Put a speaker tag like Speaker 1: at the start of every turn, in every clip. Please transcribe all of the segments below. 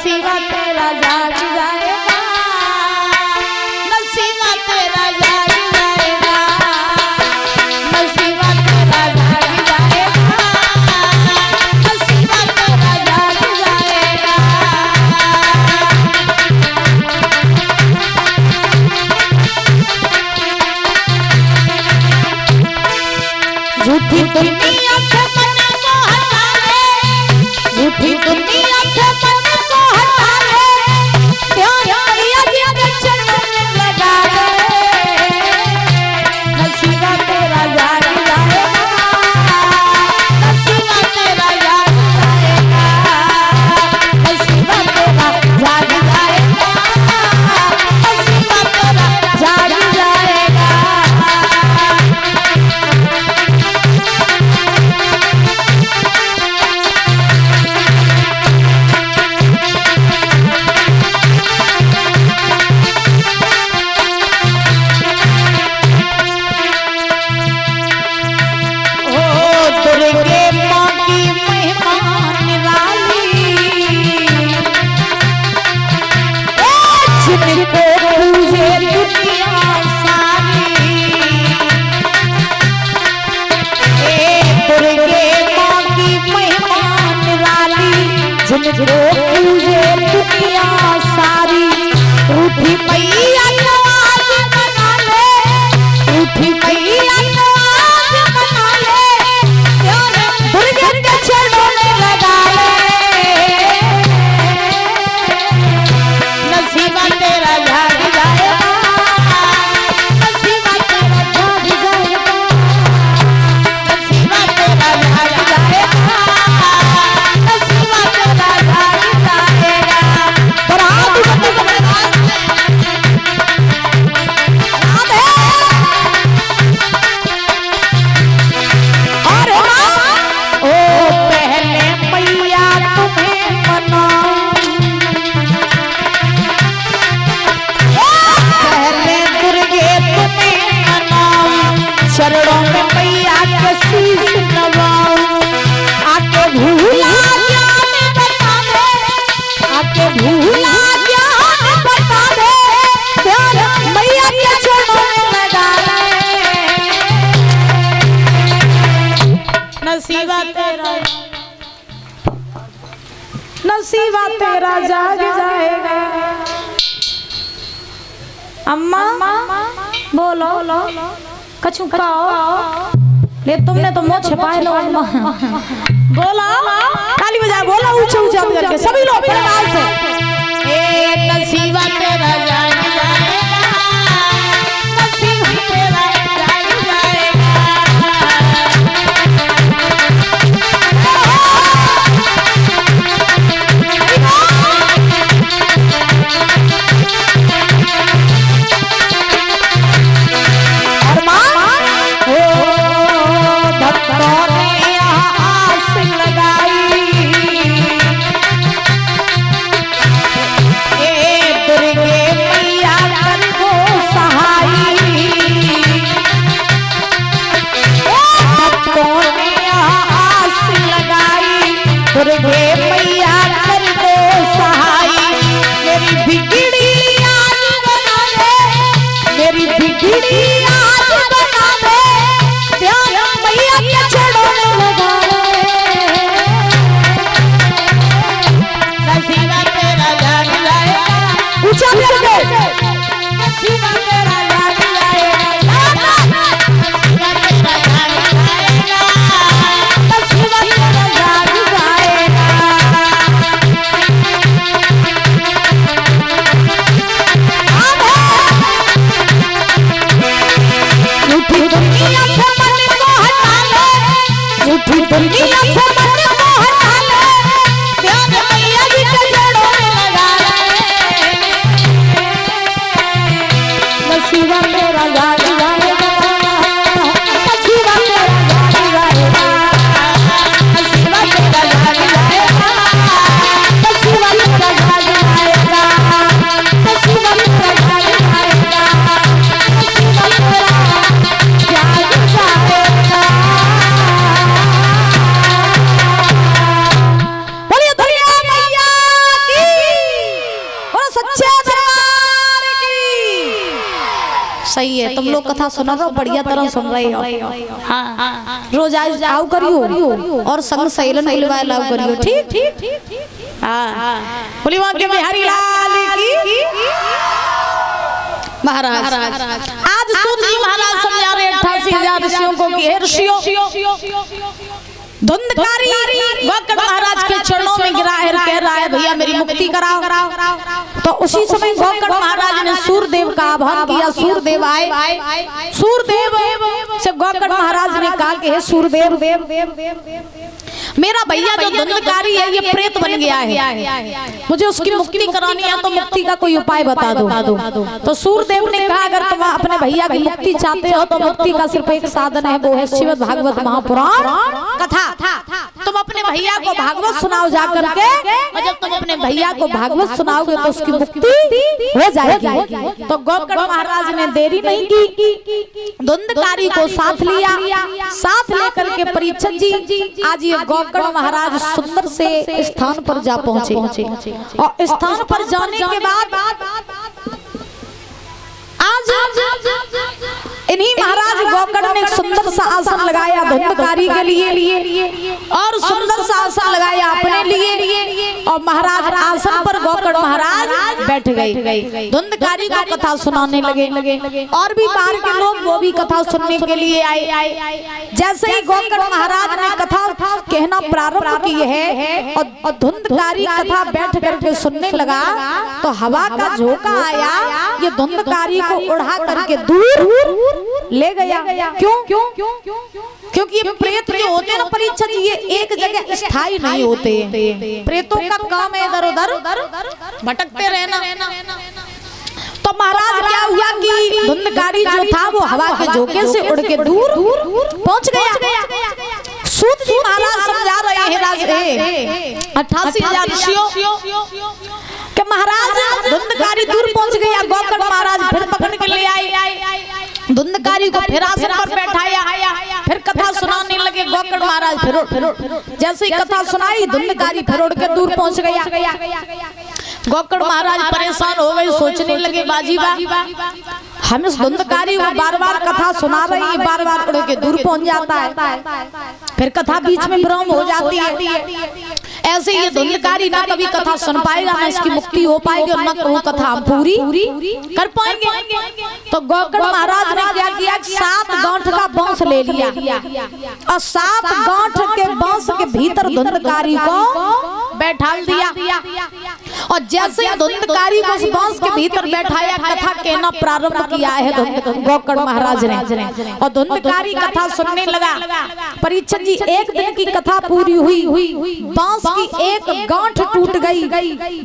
Speaker 1: नसीबा तेरा जाग जाएगा, नसीबा तेरा जाग जाएगा, नसीबा तेरा जाग जाएगा, नसीबा तेरा जाग जाएगा। झूठी दुनिया से मन को हटा ले, झूठी दुनिया से मन को हटा ले, ध्यान मैया जी के चरणों में लगा ले। नसीबा तेरा जाग जाएगा, नसीबा तेरा जाग जाएगा, नसीबा तेरा जाग जाएगा, नसीबा तेरा जाग जाएगा। जिनको पूजे दुनिया सारी, रूठी मैया को आज बना ले, रूठी मैया को आज बना ले, दुर्गा के चरणों में लगा ले। नसीबा तेरा जाग जाएगा, नसीबा तेरा जाग जाएगा, नसीबा तेरा जाग जाएगा, नसीबा तेरा जाग जाएगा। पर आप ही बंदे को बता अरे माँ ओ पहले मैया तुम्हें मनाऊं, पहले दुर्गे तुम्हें मनाऊं, चरणों में मैया के शीश नवाऊं। आके भूला ज्ञान बता दे, आके भूला ज्ञान बता दे, ध्यान मैया के चरणों में लगा ले। नसीबा तेरा, नसीबा तेरा जाग जाएगा। अम्मा बोलो कछु कहो, ले तुमने तो मुँह छिपाए लो अम्मा। बोला ताली बजाए, बोला ऊंचे ऊंचे करके सभी लोग प्रेम से। ए नसीबा तेरा जाग जाएगा, नसीबा तेरा जाग जाएगा। और माँ ओ भक्तों ने यहाँ आस लगाई, ए दुर्गे मैया कर दो सहाई। भक्तों ने यहाँ आस लगाई, दुर्गे मैया कर दो सहाई। मेरी बिगड़ी आज बना दे, मेरी बिगड़ी आज बना दे, ध्यान मैया के चरणों में लगा ले। नसीबा तेरा जाग जाएगा, ऊंचा करके नसीबा तेरा जाग जाएगा, नसीबा तेरा जाग जाएगा, नसीबा तेरा जाग जाएगा। झूठी दुनिया से मन को हटा ले, झूठी दुनिया से मन को हटा ले, ध्यान मैया जी के चरणों में लगा ले। सही है, तुम लोग कथा सुन रहे हो, बढ़िया तरह सुन रहे हो। हाँ, रोज आज आओ करियो और संग सहेलन मिलवाए लाओ करियो, ठीक। हाँ, बोली वहां के बिहारी लाल की महाराज। आज सूत जी महाराज समझा रहे 88,000 ऋषियों को कि हे ऋषियों, धुंधकारी गोकर्ण महाराज के चरणों में गिरा है, कह रहा है भैया मेरी मुक्ति कराओ। तो उसी समय गोकर्ण महाराज ने सूरदेव का आह्वान किया। सूरदेव आए। सूरदेव से गोकर्ण महाराज ने कहा कि हे सूरदेव, मेरा भैया जो धुंधकारी है ये प्रेत बन गया है, मुझे उसकी मुक्ति करानी है, तो मुक्ति का कोई उपाय बता दो। तो सूरदेव ने कहा अगर तुम अपने भैया की मुक्ति चाहते हो तो मुक्ति का सिर्फ एक साधन है, वो है श्रीमद् भागवत महापुराण कथा। तुम अपने भैया को भागवत सुनाओ जा करके, और जब तुम अपने भैया को भागवत सुनाओगे तो उसकी मुक्ति हो जाएगी। तो गोकर्ण महाराज ने देरी नहीं की, धुंधकारी को साथ लिया। साथ लेकर के परीक्षित जी आज ये गोकर्ण महाराज सुंदर से स्थान पर जा पहुंचे। और स्थान पर जाने के बाद आज इन्हीं महाराज गोकर्ण ने सुंदर सा आसन लगाया धुंधकारी के लिए, और सुंदर सा आसन लगाया अपने लिए, और महाराज आसन पर गोकर्ण महाराज बैठ गए। धुंधकारी को कथा सुनाने लगे, और भी बाहर के लोग वो भी कथा सुनने के लिए आए। जैसे ही गोकर्ण महाराज ने कथा कहना प्रारंभ की है और धुंधकारी कथा बैठ करके सुनने लगा, तो हवा का झोंका आया, ये धुंधकारी को उड़ा करके दूर ले गया। क्यों? क्योंकि ये प्रेत जो होते हैं ना परीक्षा जी, ये एक जगह स्थायी नहीं होते। प्रेतों का काम है इधर उधर भटकते रहना। तो महाराज क्या हुआ कि धुंधकारी जो था वो हवा के झोंके से उड़ के दूर पहुंच गया। सूत जी महाराज समझा रहे हैं राज 88,000 ऋषियों कि महाराज धुंधकारी दूर पहुंच गया। गोकर्ण महाराज फिर पकड़ के ले आए, धुंधकारी को फिर आसन पर बैठाया, फिर कथा सुनाने लगे। गोकर्ण महाराज फिर जैसे ही कथा सुनाई, धुंधकारी फिर उड़ के दूर पहुंच गया। गोकर्ण महाराज परेशान हो गए, सोचने लगे बाजी हम इस धुंधकारी को बार बार कथा सुना रही है, बार बार उड़ के दूर पहुंच जाता है, फिर कथा बीच में भ्रम हो जाती है। ऐसे ये धुंधकारी ना कभी कथा सुन पाएगा, ना इसकी मुक्ति हो पाएगी, और न वो कथा हम पूरी कर पाएंगे। तो गोकर्ण महाराज ने क्या किया, 7 गांठ का बांस ले लिया, और 7 गांठ के बांस के भीतर धुंधकारी को बैठा दिया। और जैसे ही धुंधकारी को उस बांस के भीतर बैठाया, कथा कहना प्रारंभ किया है गोकर्ण महाराज ने, और धुंधकारी कथा सुनने लगा। परीक्षित जी, एक दिन की कथा पूरी हुई, बांस की एक गांठ टूट गई।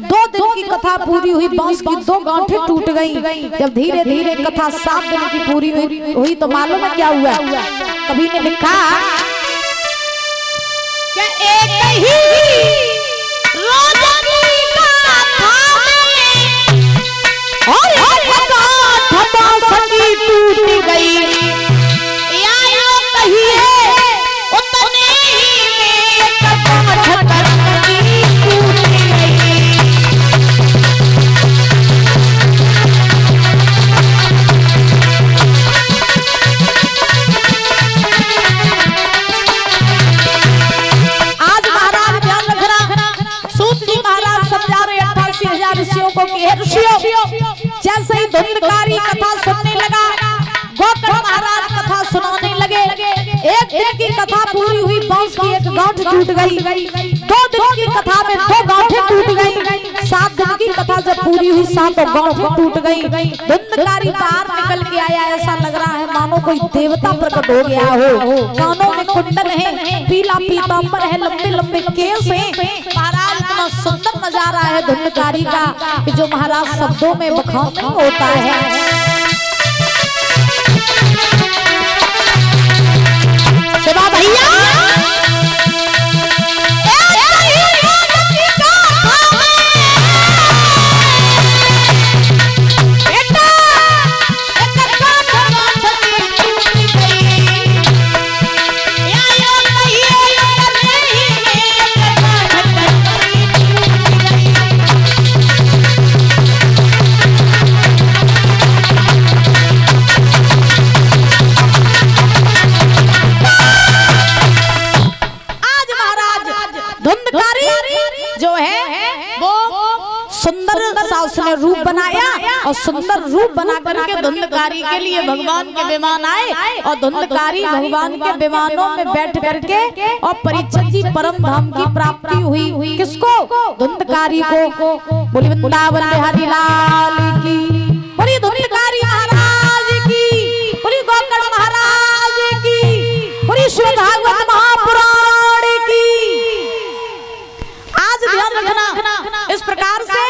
Speaker 1: 2 दिन की कथा पूरी हुई, बांस की 2 गांठें टूट गई। जब धीरे धीरे कथा 7 दिन की पूरी हुई तो मालूम है क्या हुआ? कभी ने लिखा कि एक ही रोजनी का था और एक गांठ बांस की टूट गई। या यूं कहिए उतने ही में एक गांठ जैसे ही धुंधकारी कथा सुनने लगा, गोकर्ण महाराज कथा सुनाने लगे। एक दिन की कथा पूरी हुई, बांस की एक गांठ टूट गई। 2 दिन की कथा में 2 गांठें टूट गई। 7 दिन की कथा जब पूरी हुई, 7 गांठें टूट गई। धुंधकारी बाहर निकल के आया, ऐसा लग रहा है मानो कोई देवता प्रकट हो गया हो। कानों में कुंडल है, पीला पीतांबर है, लंबे लंबे केस है। महाराज इतना सुंदर नजारा है धुंधकारी का कि जो महाराज शब्दों में बखान नहीं होता है। शिवा भैया और सुंदर रूप बना करके धुंधकारी के लिए भगवान के विमान आए और धुंधकारी भगवान के विमानों में बैठ करके और परीक्षित जी परम धाम की प्राप्ति हुई। किसको? धुंधकारी को। बोली वृंदावन बिहारी लाल की, बोली धुंधकारी महाराज की, बोली गोकर्ण महाराज की, बोली श्री भागवत महापुराण की। आज ध्यान रखना, इस प्रकार से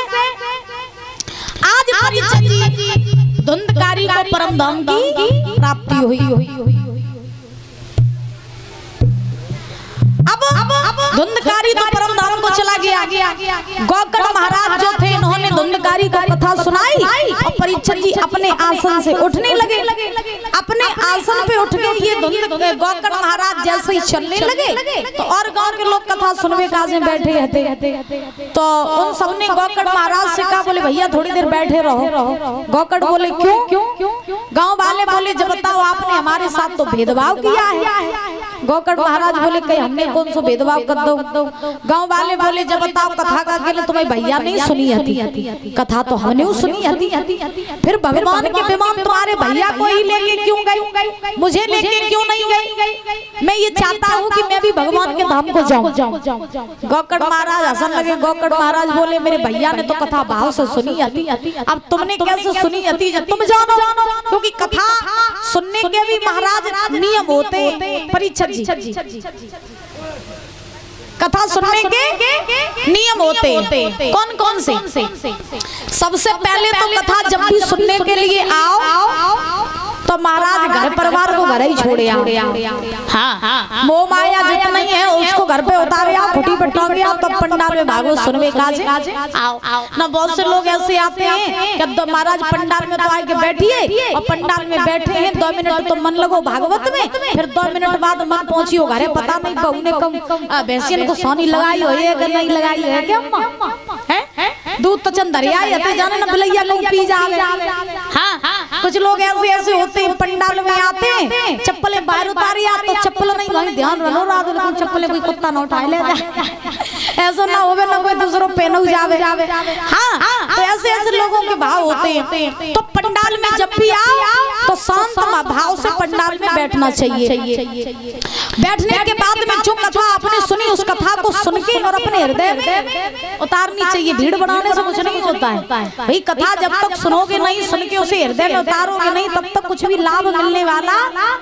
Speaker 1: आज परीक्षित जी धुंधकारी को परम धाम की प्राप्ति हुई। अब धुंधकारी तो परम धाम को चला गया। गोकर्ण महाराज जो थे इन्होंने धुंधकारी को कथा सुनाई और परीक्षित जी अपने आसन से उठने लगे। अपने आसन पे उठ गए। ये गोकर्ण महाराज जैसे ही चलने लगे तो और गांव के लोग कथा सुनने काजे बैठे रहते। तो उन सबने गोकर्ण महाराज से कहा, बोले भैया थोड़ी देर बैठे रहो। गोकर्ण बोले क्यों? गांव वाले बोले जब बताओ आपने हमारे साथ तो भेदभाव किया है। गोकर्ण महाराज बोले कहीं हमने कौन सा भेदभाव कर दो। गांव वाले बोले जब बताओ कथा का अकेले तुम्हें भैया नहीं सुनी आती, कथा तो हमने सुनी आती। फिर भगवान के विमान तुम्हारे भैया को ही लेके क्यों गई, मुझे लेके क्यों नहीं गई? मैं ये चाहता हूँ कि मैं भी भगवान के धाम को जाऊं। गोकर्ण महाराज हंसने लगे। गोकर्ण महाराज बोले मेरे भैया ने तो कथा भाव से सुनी आती, अब तुमने कैसे सुनी आती? जब तुम जानो, क्योंकि कथा सुनने के भी महाराज नियम होते। परीक्षित जी कथा सुनने के नियम होते। कौन कौन से? सबसे पहले तो कथा जब भी सुनने के लिए आओ तो महाराज घर परिवार को घर ही छोड़े आओ। हाँ, मोह माया जितना ही है उसको घर पे उतारे आओ, खुटी पटाओगे आओ, तब पंडाल में भागवत सुनवे काजे आओ। ना बहुत से लोग ऐसे आते हैं कि महाराज पंडाल में तो आके बैठिए और पंडाल में बैठे हैं 2 मिनट तो मन लगो भागवत में, फिर 2 मिनट बाद मन पहुंची हो घरे, पता नहीं बहू ने कम भैंसियन को सोनी लगाई हो या नहीं लगाई है क्या? दूध तो चंदरिया जाने ना बिलैया को पी जावे। हाँ, कुछ लोग ऐसे ऐसे होते हैं पंडाल में आते हैं, चप्पलें बाहर उतारी तो चप्पल नहीं वहीं ध्यान रखो रात को चप्पलें कोई कुत्ता ना उठाए ले ऐसा ना होवे ना कोई दूसरों पहनो जावे। हाँ, तो ऐसे ऐसे लोगों के भाव होते हैं। तो पंडाल में जब भी आओ तो शांत भाव से पंडाल में बैठना चाहिए। बैठने के बाद में जो कथा आपने सुनी उस कथा को सुन के और अपने हृदय में उतारनी चाहिए। भीड़ बनाने से कुछ नहीं होता है भाई। कथा जब तक सुनोगे नहीं, सुन के उसे हृदय में उतारोगे नहीं, तब तक कुछ भी लाभ मिलने वाला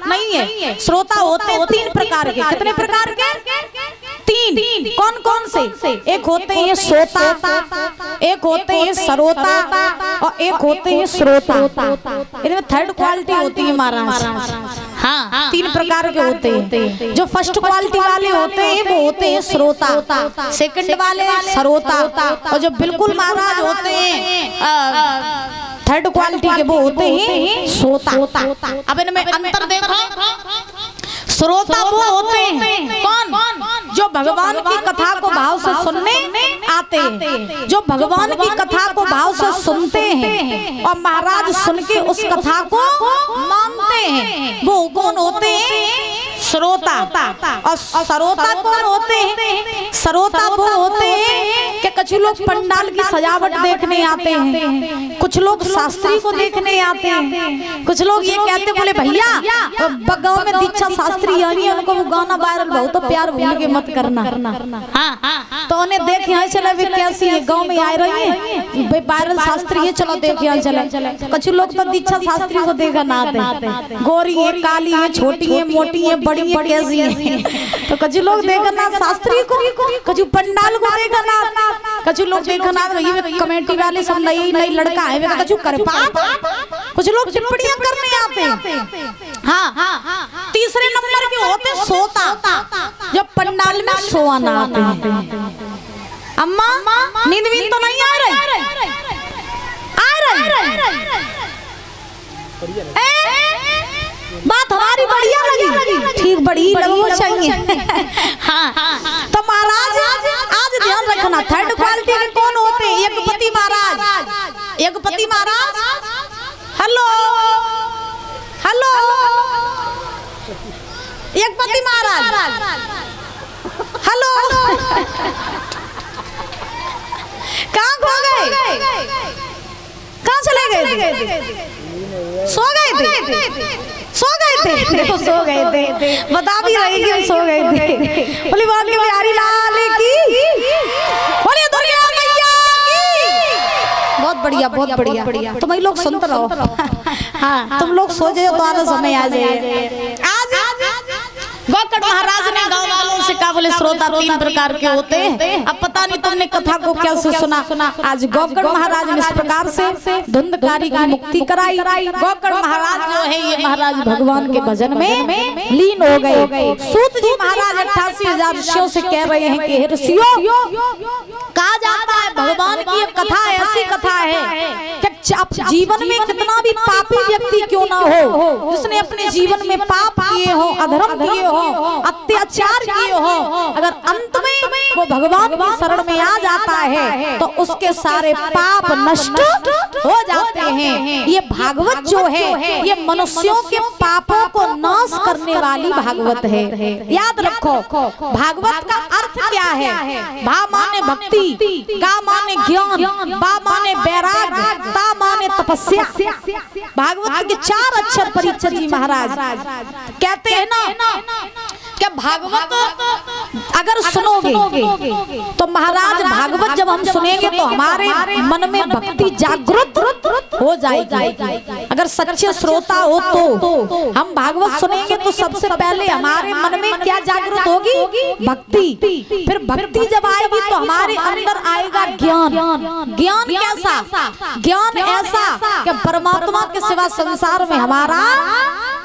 Speaker 1: नहीं है। श्रोता होते हैं 3 प्रकार के। कितने प्रकार के? 3। कौन कौन से? एक होते हैं श्रोता, एक होते हैं सरोता और एक होते हैं श्रोता। इनमें 3rd क्वालिटी होती है महाराज। हाँ, 3 प्रकार के होते हैं। जो फर्स्ट क्वालिटी वाले होते हैं वो होते हैं श्रोता, सेकंड वाले सरोता, और जो बिल्कुल महाराज होते हैं 3rd क्वालिटी के वो होते हैं श्रोता। अब इनमें अंतर देखो। श्रोता वो होते हैं कौन? जो भगवान की कथा को भाव से सुनने आते हैं, जो भगवान की कथा को भाव से सुनते हैं और महाराज सुन के उस कथा को मानते हैं, वो कौन होते हैं? श्रोता। और सरोता कौन होते हैं? सरोता वो होते हैं कि कुछ लोग पंडाल की सजावट देखने आते हैं, कुछ लोग शास्त्री को देखने आते हैं, कुछ लोग ये कहते बोले भैया गाँव में दीक्षा शास्त्री यानी उनको वो गाना वायरल बहुत तो प्यार भूल के मत करना। तो उन्हें देख यहाँ चला भी कैसी है, गाँव में आ रही है वायरल शास्त्री है, चलो देख यहाँ चले। कुछ लोग तो दीक्षा शास्त्री को देखा ना आते, गोरी है, काली है, छोटी है, मोटी है, बड़ी है, कैसी है। तो कुछ लोग देखना शास्त्री को, कुछ पंडाल को देखना, कुछ लोग देखना कमेटी वाले सब नई नई लड़का है कुछ कर पा, कुछ लोग टिप्पणियां करने आते हैं। हाँ, तीसरे नंबर के होते सोता, जो पंडाल में सोना आते हैं। अम्मा नींद वींद तो नहीं आ रही? बात हमारी बढ़िया लगी? ठीक, बड़ी लगो चाहिए। हाँ, तो महाराज आज ध्यान रखना 3rd क्वालिटी के कौन होते हैं? एक पति महाराज। एक पति महाराज, हेलो हेलो, एक पति महाराज, हेलो, कहाँ खो गए? कहाँ चले ले गए थे? सो गए थे? सो गए थे? देखो सो गए थे, बता भी रही कि हम सो गए थे। बोली बात के बिहारी लाल की, बोलिए दुर्गा मैया की। बहुत बढ़िया, बहुत बढ़िया। तुम लोग सुनते रहो। हाँ, तुम लोग सो जाओ तो आधा समय आ जाए। आज गौकर्ण महाराज ने गांव वालों से कहा, बोले श्रोता 3 प्रकार के होते हैं। अब पता नहीं तुमने कथा को क्या सुना। आज गौकर्ण महाराज ने इस प्रकार से धुंधकारी की मुक्ति कराई। गौकर्ण महाराज जो है ये महाराज भगवान के भजन में लीन हो गए। सूत जी महाराज 88,000 ऋषियों से कह रहे हैं कि हे ऋषियों, कहा जाता है भगवान की एक कथा, ऐसी कथा है कि आप जीवन में कितना भी पापी व्यक्ति क्यों ना हो, जिसने अपने जीवन में पाप किए हो, अधर्म किए हो, अत्याचार किए हो, अगर अंत में वो भगवान की शरण में आ जाता है तो उसके सारे पाप नष्ट हो जाते हैं। ये भागवत जो है ये मनुष्यों के पापों को नाश करने वाली भागवत है। याद रखो, भागवत का अर्थ क्या है? भा माने भक्ति, गा माने ज्ञान, बा माने वैराग, ता माने तपस्या। भागवत के 4 अक्षर परीक्षित जी महाराज कहते हैं ना कि भागवत अगर सुनोगे तो महाराज भागवत जब हम सुनेंगे तो हमारे मन में भक्ति जागृत हो जाएगी। अगर सच्चे श्रोता हो तो हम भागवत सुनेंगे तो सबसे पहले हमारे मन में क्या जागृत होगी? भक्ति। फिर भक्ति जब आएगी तो हमारे अंदर आएगा ज्ञान। ज्ञान कैसा? ज्ञान ऐसा कि परमात्मा के सिवा संसार में हमारा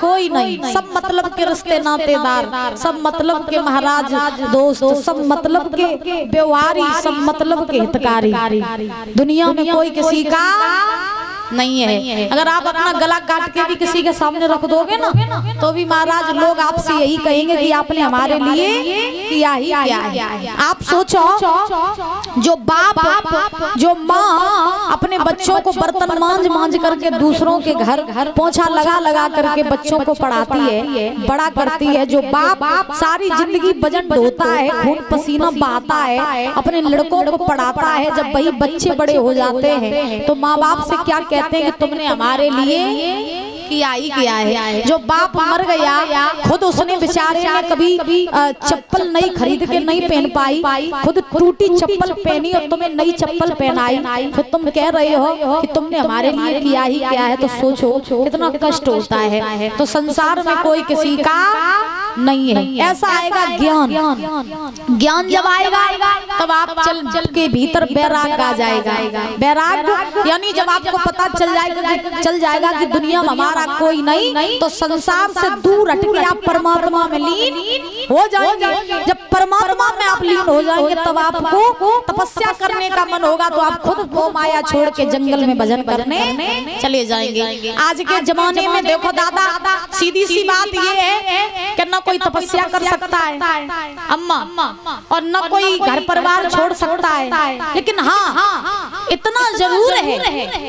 Speaker 1: कोई नहीं, सब मतलब के रिश्ते नातेदार, सब मतलब के महाराज दोस्त, सब मतलब के व्यवहारी, सब मतलब के हितकारी। दुनिया में कोई किसी का नहीं है। अगर आप अपना गला काट के भी किसी के सामने रख दोगे ना तो भी महाराज लोग आपसे यही कहेंगे कि आपने हमारे लिए किया ही क्या है। आप सोचो, जो बाप जो माँ अपने बच्चों को बर्तन मांज करके दूसरों के घर पोछा लगा करके बच्चों को पढ़ाती है, बड़ा करती है, जो बाप सारी जिंदगी वजन ढोता है, खून पसीना बहाता है, अपने लड़कों को पढ़ाता है, जब वही बच्चे बड़े हो जाते हैं तो माँ बाप से क्या कहते हैं कि तुमने हमारे लिए किया ही किया है। जो बाप मर गया, खुद उसने बेचारे ने कभी चप्पल नई खरीद के नहीं पहन पाई, खुद टूटी चप्पल पहनी और तुम्हें नई चप्पल पहनाई, फिर तुम कह रहे हो कि तुमने हमारे लिए किया ही किया है। तो सोचो कितना कष्ट होता है। तो संसार में कोई किसी का नहीं है। ऐसा आएगा ज्ञान। ज्ञान जब आएगा तब आप चल के भीतर वैराग आ जाएगा। वैराग यानी जब आपको पता चल जाएगा कि दुनिया में हमारा कोई नहीं, तो संसार से दूर हट के आप परमात्मा में लीन हो जाएंगे। जब परमात्मा में आप लीन हो जाएंगे तब आपको तपस्या करने का मन होगा, तो आप खुद वो माया छोड़ के जंगल में भजन करने चले जाएंगे। आज के जमाने में देखो दादा, सीधी सी बात ये है कि न कोई तपस्या कर सकता है अम्मा, और न कोई घर परिवार छोड़ सकता है। लेकिन हाँ इतना जरूर है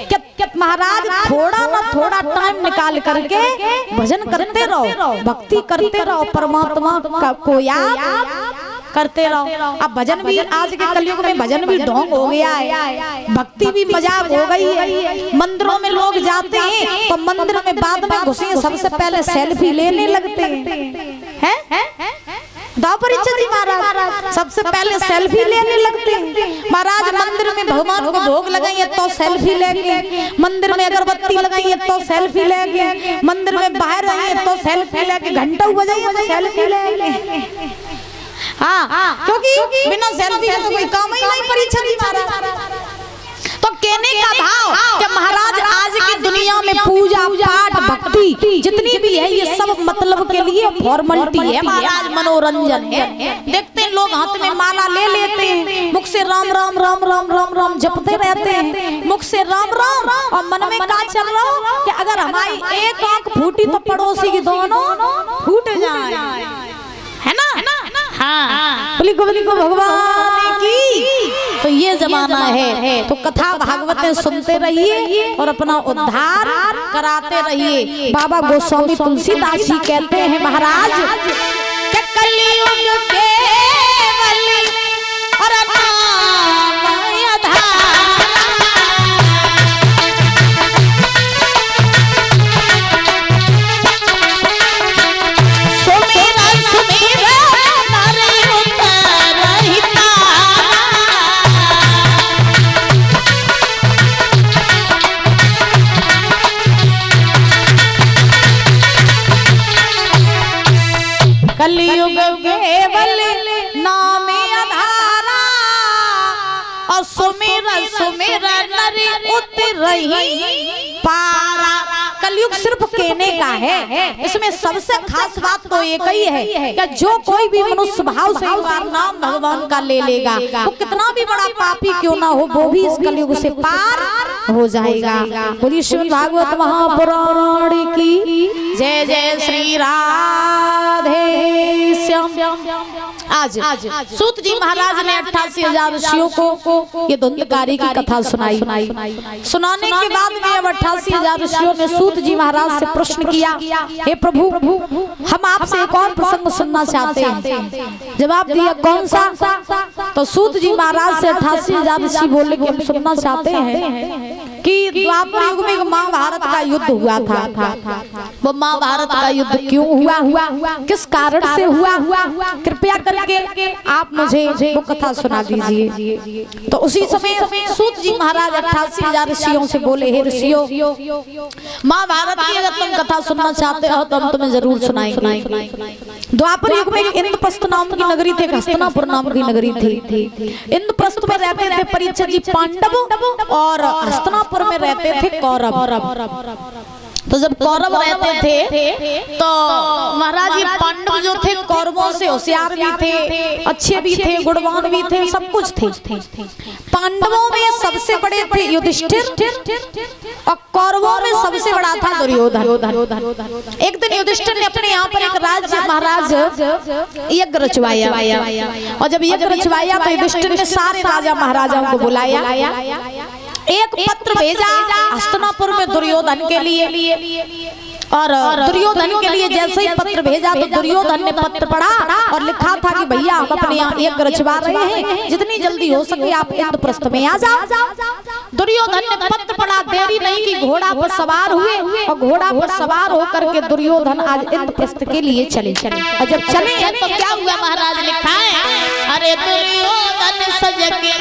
Speaker 1: कि महाराज थोड़ा ना थोड़ा टाइम निकाल करके भजन करते रहो, भक्ति करते रहो, परमात्मा को याद करते रहो। अब भजन भी आज के कलयुग में भजन भी ढोंग हो गया है, भक्ति भी मजाक हो गई है। मंदिरों में लोग जाते हैं तो मंदिर में बाद में घुसे सबसे पहले सेल्फी लेने लगते हैं। दापरिचर जी महाराज सबसे पहले सेल्फी लेने लगते हैं। महाराज मंदिर में भगवान को भोग लगाइए तो सेल्फी लेंगे, मंदिर में अगरबत्ती लगाइए तो सेल्फी लेंगे, मंदिर में बाहर आइए तो सेल्फी लेंगे, घंटा बजाइए तो सेल्फी लेंगे। हाँ, क्योंकि बिना सेल्फी के तो कोई काम ही नहीं परीक्षा जी महाराज। तो कहने का भाव कि महाराज आज की दुनिया में पूजा पाठ भक्ति जितनी भी है ये सब मतलब के लिए फॉर्मेलिटी है महाराज, मनोरंजन है। देखते हैं लोग हाथ में माला ले लेते हैं, मुख से राम राम राम राम राम राम जपते रहते हैं, मुख से राम राम, और मन में क्या चल रहा हो कि अगर हमारी एक आंख फूटी तो पड़ोसी की दोनों फूट जाए, है ना? हाँ, बोली गोविंद को भगवान की। तो ये जमाना है। तो कथा भागवतें सुनते रहिए और अपना उद्धार कराते रहिए। बाबा गोस्वामी तुलसीदास जी कहते हैं महाराज कि कलयुग केवल और नाम आधार, उतरही पारा। कलयुग सिर्फ कहने का है, इसमें सबसे खास बात तो एक ही है कि जो कोई भी मनुष्य भाव से एक बार नाम भगवान का ले लेगा, वो कितना भी बड़ा पापी क्यों ना हो, वो भी इस कलयुग से पार हो जाएगा। बोलिए श्रीमद् भागवत महापुराण की जय। जय श्री राधे श्याम। आज सूत जी महाराज ने 88,000 ऋषियों को ये धुंधकारी की कथा सुनाई। सुनाने के बाद में अब 88,000 ऋषियों ने सूत जी महाराज से प्रश्न किया, हे प्रभु हम आपसे एक और प्रसंग सुनना चाहते हैं। जवाब दिया, कौन सा? तो सूत जी महाराज से 88,000 ऋषि बोले कि हम सुनना चाहते हैं कि द्वापर युग में महाभारत का युद्ध हुआ था। वो महाभारत का युद्ध क्यों हुआ, किस कारण से हुआ, कृपया करके आप मुझे वो कथा सुना दीजिए। तो उसी समय सूत जी महाराज 88,000 ऋषियों से बोले, हे ऋषियों, महाभारत की अगर तुम कथा सुनना चाहते हो तो हम तुम्हें जरूर सुनाएंगे। द्वापर युग में इंद्रप्रस्थ नाम की नगरी थी, हस्तिनापुर नाम की नगरी थी। इंद्रप्रस्थ में रहते थे परीक्षित जी पांडव और हस्तिनापुर में रहते थे कौरव। तो जब कौरव रहते थे तो महाराज ये पांडव जो थे कौरवों से होशियार भी थे, अच्छे भी थे, गुणवान भी थे, सब कुछ थे। पांडवों में सबसे बड़े थे युधिष्ठिर और कौरवों में सबसे बड़ा था दुर्योधन। एक दिन युधिष्ठिर ने अपने यहाँ पर एक राज्य महाराज यज्ञ रचवाया और जब यज्ञ रचवाया तो युधिष्ठिर ने सारे राजा महाराजाओं को बुलाया, एक पत्र भेजा हस्तिनापुर में दुर्योधन के लिए। और दुर्योधन के लिए जैसे ही पत्र भेजा तो दुर्योधन ने पत्र पढ़ा और लिखा था कि भैया हम अपने यहाँ यज्ञ रचवा रहे हैं, जितनी जल्दी हो सके आप इंद्रप्रस्थ में आ जाओ। दुर्योधन ने पत्र पढ़ा, देरी नहीं की घोड़ा पर सवार हुए और घोड़ा पर सवार होकर के दुर्योधन आज इंद्रप्रस्थ के लिए चले। और जब चले तो क्या हुआ महाराज लिखा है, अरे दुर्योधन सज के